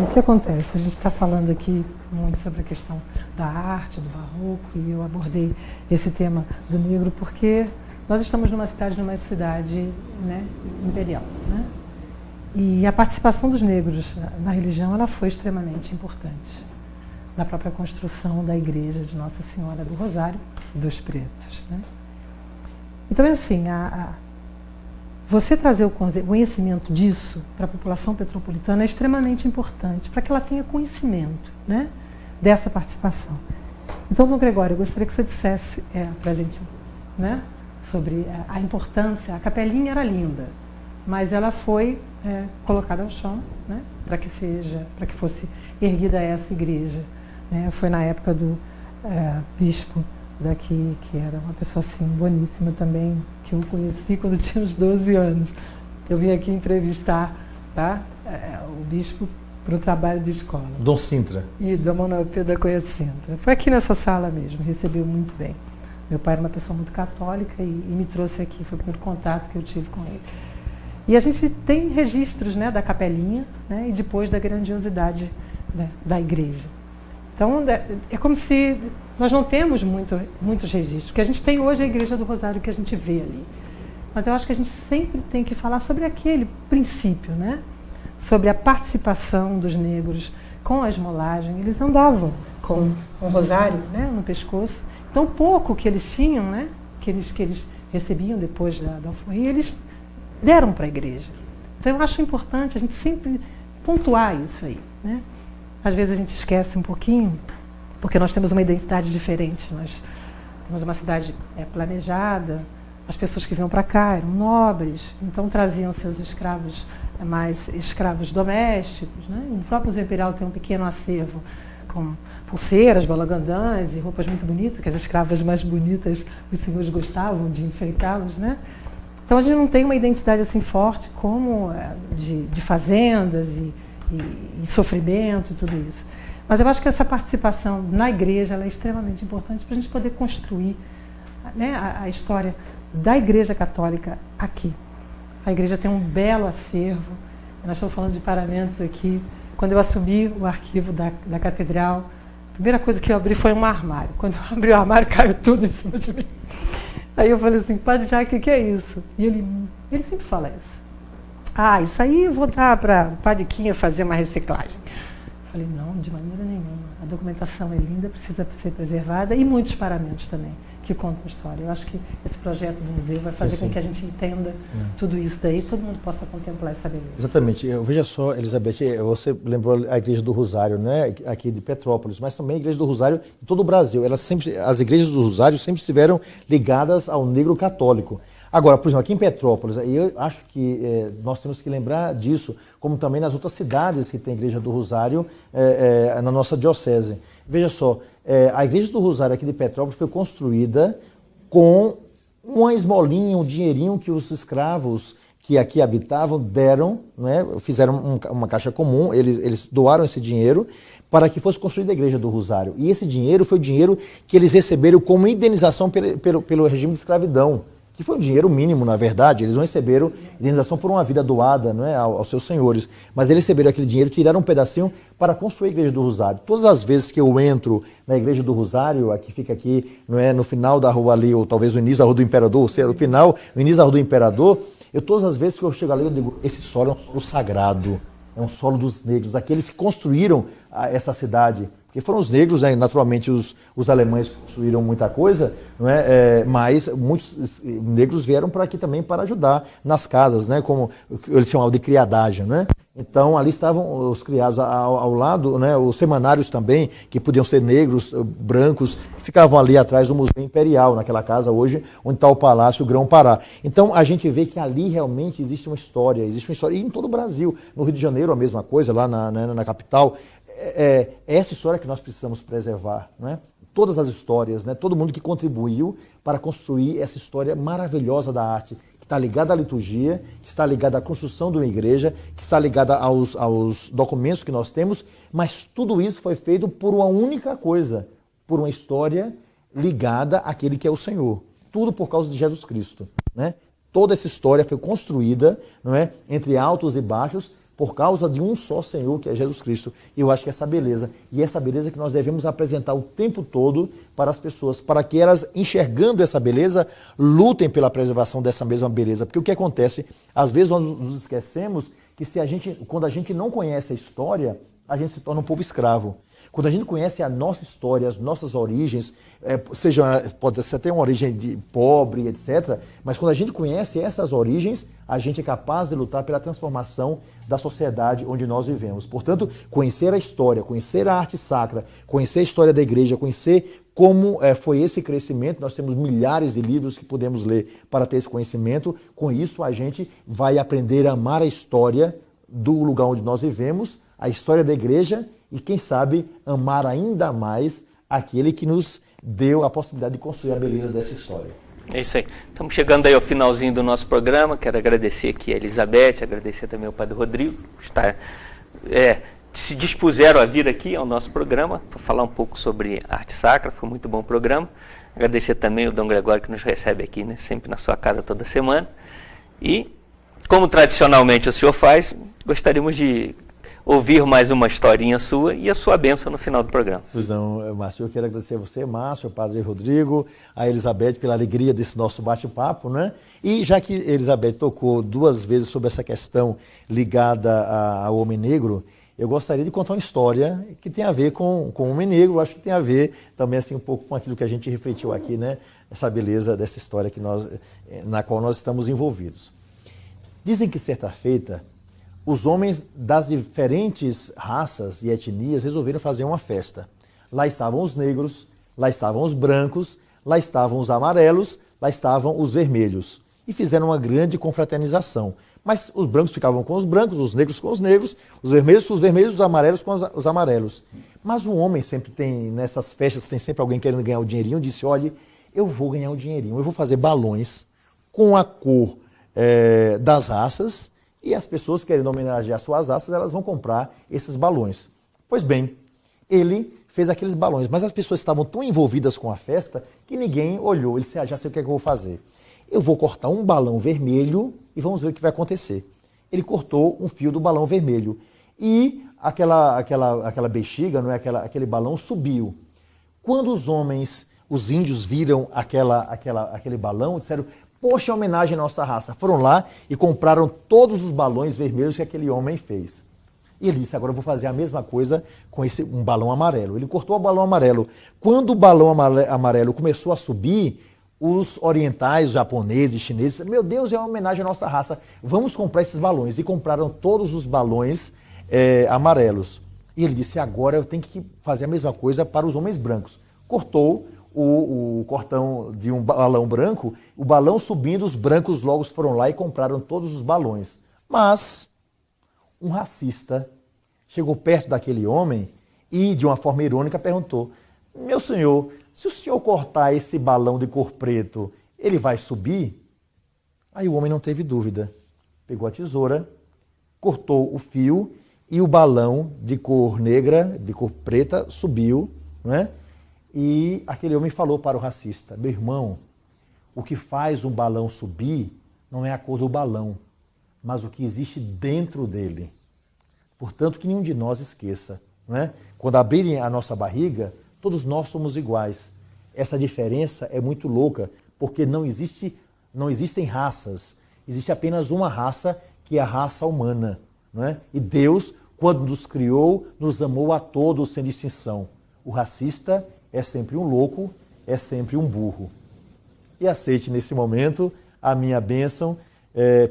O que acontece? A gente está falando aqui muito sobre a questão da arte, do barroco, e eu abordei esse tema do negro porque nós estamos numa cidade, né, imperial, né? E a participação dos negros na religião, ela foi extremamente importante na própria construção da igreja de Nossa Senhora do Rosário dos Pretos, né? Então, assim, você trazer o conhecimento disso para a população petropolitana é extremamente importante, para que ela tenha conhecimento, né, dessa participação. Então, Dom Gregório, eu gostaria que você dissesse para a gente, né, sobre a importância. A capelinha era linda, mas ela foi colocada ao chão, né, para que fosse erguida essa igreja, né? Foi na época do bispo daqui, que era uma pessoa assim boníssima também, que eu conheci quando tinha uns 12 anos. Eu vim aqui entrevistar, tá, o bispo para o trabalho de escola. Dom Sintra. E Dom Manuel Pedro da Cunha Sintra. Foi aqui nessa sala mesmo, recebeu muito bem. Meu pai era uma pessoa muito católica e me trouxe aqui, foi o primeiro contato que eu tive com ele. E a gente tem registros, né, da capelinha, né, e depois da grandiosidade, né, da igreja. Então, é como se nós não temos muitos registros. O que a gente tem hoje é a Igreja do Rosário, que a gente vê ali. Mas eu acho que a gente sempre tem que falar sobre aquele princípio, né, sobre a participação dos negros com a esmolagem. Eles andavam com um rosário, né, no pescoço. Então, pouco que eles tinham, né, que eles recebiam depois da alforria, eles deram para a igreja. Então, eu acho importante a gente sempre pontuar isso aí, né? Às vezes a gente esquece um pouquinho, porque nós temos uma identidade diferente. Nós temos uma cidade planejada, as pessoas que vinham para cá eram nobres, então traziam seus escravos, mais escravos domésticos, né? O próprio Museu Imperial tem um pequeno acervo com pulseiras, balagandãs e roupas muito bonitas, que as escravas mais bonitas os senhores gostavam de enfeitá-los, né? Então a gente não tem uma identidade assim forte como de fazendas e sofrimento e tudo isso. Mas eu acho que essa participação na igreja ela é extremamente importante para a gente poder construir, né, a história da Igreja Católica aqui. A igreja tem um belo acervo. Nós estamos falando de paramentos aqui. Quando eu assumi o arquivo da catedral, a primeira coisa que eu abri foi um armário. Quando eu abri o armário, caiu tudo em cima de mim. Aí eu falei assim, Padre Jacques, o que é isso? E ele sempre fala isso. Isso aí eu vou dar para o Padre Quinha fazer uma reciclagem. Eu falei, não, de maneira nenhuma. A documentação é linda, precisa ser preservada, e muitos paramentos também, que contam a história. Eu acho que esse projeto do museu vai fazer com que a gente entenda tudo isso daí, todo mundo possa contemplar essa beleza. Exatamente. Veja só, Elizabeth, você lembrou a Igreja do Rosário, né, aqui de Petrópolis, mas também a Igreja do Rosário em todo o Brasil. As igrejas do Rosário sempre estiveram ligadas ao negro católico. Agora, por exemplo, aqui em Petrópolis, eu acho que nós temos que lembrar disso, como também nas outras cidades que tem a Igreja do Rosário na nossa diocese. Veja só, a Igreja do Rosário aqui de Petrópolis foi construída com uma esmolinha, um dinheirinho que os escravos que aqui habitavam deram, né, fizeram uma caixa comum, eles doaram esse dinheiro para que fosse construída a Igreja do Rosário. E esse dinheiro foi o dinheiro que eles receberam como indenização pelo regime de escravidão, que foi um dinheiro mínimo, na verdade. Eles não receberam indenização por uma vida doada, não é, aos seus senhores, mas eles receberam aquele dinheiro, tiraram um pedacinho para construir a Igreja do Rosário. Todas as vezes que eu entro na Igreja do Rosário, a que fica aqui, não é, no final da rua ali, ou talvez no início da Rua do Imperador, ou seja, no início da Rua do Imperador, todas as vezes que eu chego ali, eu digo, esse solo é um solo sagrado, é um solo dos negros, aqueles que construíram essa cidade. Porque foram os negros, né? Naturalmente os alemães construíram muita coisa, não é? Mas muitos negros vieram para aqui também para ajudar nas casas, né? Como eles chamavam de criadagem, né? Então, ali estavam os criados ao lado, né, os semanários também, que podiam ser negros, brancos, ficavam ali atrás do Museu Imperial, naquela casa hoje, onde está o Palácio Grão-Pará. Então, a gente vê que ali realmente existe uma história, e em todo o Brasil. No Rio de Janeiro, a mesma coisa, lá na capital. É essa história que nós precisamos preservar, né? Todas as histórias, né? Todo mundo que contribuiu para construir essa história maravilhosa da arte, que está ligada à liturgia, que está ligada à construção de uma igreja, que está ligada aos documentos que nós temos, mas tudo isso foi feito por uma única coisa, por uma história ligada àquele que é o Senhor. Tudo por causa de Jesus Cristo, né? Toda essa história foi construída, não é, entre altos e baixos, por causa de um só Senhor, que é Jesus Cristo. E eu acho que essa beleza, e essa beleza que nós devemos apresentar o tempo todo para as pessoas, para que elas, enxergando essa beleza, lutem pela preservação dessa mesma beleza. Porque o que acontece, às vezes nós nos esquecemos que quando a gente não conhece a história, a gente se torna um povo escravo. Quando a gente conhece a nossa história, as nossas origens, pode ser até uma origem de pobre, etc., mas quando a gente conhece essas origens, a gente é capaz de lutar pela transformação da sociedade onde nós vivemos. Portanto, conhecer a história, conhecer a arte sacra, conhecer a história da igreja, conhecer como foi esse crescimento, nós temos milhares de livros que podemos ler para ter esse conhecimento. Com isso, a gente vai aprender a amar a história do lugar onde nós vivemos, a história da igreja, e quem sabe amar ainda mais aquele que nos deu a possibilidade de construir a beleza dessa história. É isso aí. Estamos chegando aí ao finalzinho do nosso programa. Quero agradecer aqui a Elizabeth, agradecer também ao Padre Rodrigo, que se dispuseram a vir aqui ao nosso programa para falar um pouco sobre arte sacra. Foi muito bom o programa. Agradecer também o Dom Gregório, que nos recebe aqui, né, sempre na sua casa toda semana. E, como tradicionalmente o senhor faz, gostaríamos de ouvir mais uma historinha sua e a sua bênção no final do programa. Pois não, Márcio, eu quero agradecer a você, Márcio, ao Padre Rodrigo, a Elizabeth pela alegria desse nosso bate-papo, né? E já que Elizabeth tocou 2 vezes sobre essa questão ligada ao homem negro, eu gostaria de contar uma história que tem a ver com o homem negro, acho que tem a ver também assim um pouco com aquilo que a gente refletiu aqui, né? Essa beleza dessa história na qual nós estamos envolvidos. Dizem que certa feita, os homens das diferentes raças e etnias resolveram fazer uma festa. Lá estavam os negros, lá estavam os brancos, lá estavam os amarelos, lá estavam os vermelhos. E fizeram uma grande confraternização. Mas os brancos ficavam com os brancos, os negros com os negros, os vermelhos, os amarelos com os amarelos. Mas o homem sempre tem, nessas festas, tem sempre alguém querendo ganhar o dinheirinho, disse, olha, eu vou ganhar o dinheirinho, eu vou fazer balões com a cor das raças, e as pessoas querendo homenagear suas raças, elas vão comprar esses balões. Pois bem, ele fez aqueles balões, mas as pessoas estavam tão envolvidas com a festa que ninguém olhou. Ele disse, já sei o que é que eu vou fazer. Eu vou cortar um balão vermelho e vamos ver o que vai acontecer. Ele cortou um fio do balão vermelho e aquela bexiga, não é, aquele balão subiu. Quando os índios viram aquele balão, disseram, poxa, é homenagem à nossa raça. Foram lá e compraram todos os balões vermelhos que aquele homem fez. E ele disse, agora eu vou fazer a mesma coisa com um balão amarelo. Ele cortou o balão amarelo. Quando o balão amarelo começou a subir, os orientais, os japoneses, chineses, meu Deus, é uma homenagem à nossa raça. Vamos comprar esses balões. E compraram todos os balões amarelos. E ele disse, agora eu tenho que fazer a mesma coisa para os homens brancos. Cortou o cortão de um balão branco, o balão subindo, os brancos logo foram lá e compraram todos os balões. Mas um racista chegou perto daquele homem e, de uma forma irônica, perguntou, meu senhor, se o senhor cortar esse balão de cor preto, ele vai subir? Aí o homem não teve dúvida. Pegou a tesoura, cortou o fio e o balão de cor negra, de cor preta, subiu, não é? E aquele homem falou para o racista, meu irmão, o que faz um balão subir não é a cor do balão, mas o que existe dentro dele. Portanto, que nenhum de nós esqueça, não é? Quando abrirem a nossa barriga, todos nós somos iguais. Essa diferença é muito louca, porque não existem raças, existe apenas uma raça, que é a raça humana, não é? E Deus, quando nos criou, nos amou a todos sem distinção. O racista é sempre um louco, é sempre um burro. E aceite nesse momento a minha bênção,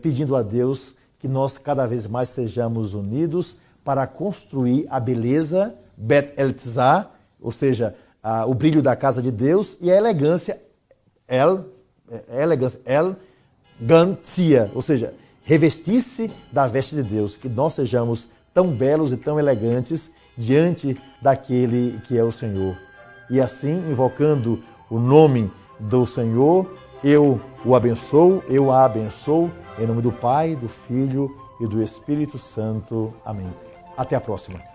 pedindo a Deus que nós cada vez mais sejamos unidos para construir a beleza, Bet El Tzah, ou seja, o brilho da casa de Deus, e a elegância, El Gantzia, ou seja, revestir-se da veste de Deus, que nós sejamos tão belos e tão elegantes diante daquele que é o Senhor. E assim, invocando o nome do Senhor, eu o abençoo, eu a abençoo, em nome do Pai, do Filho e do Espírito Santo. Amém. Até a próxima.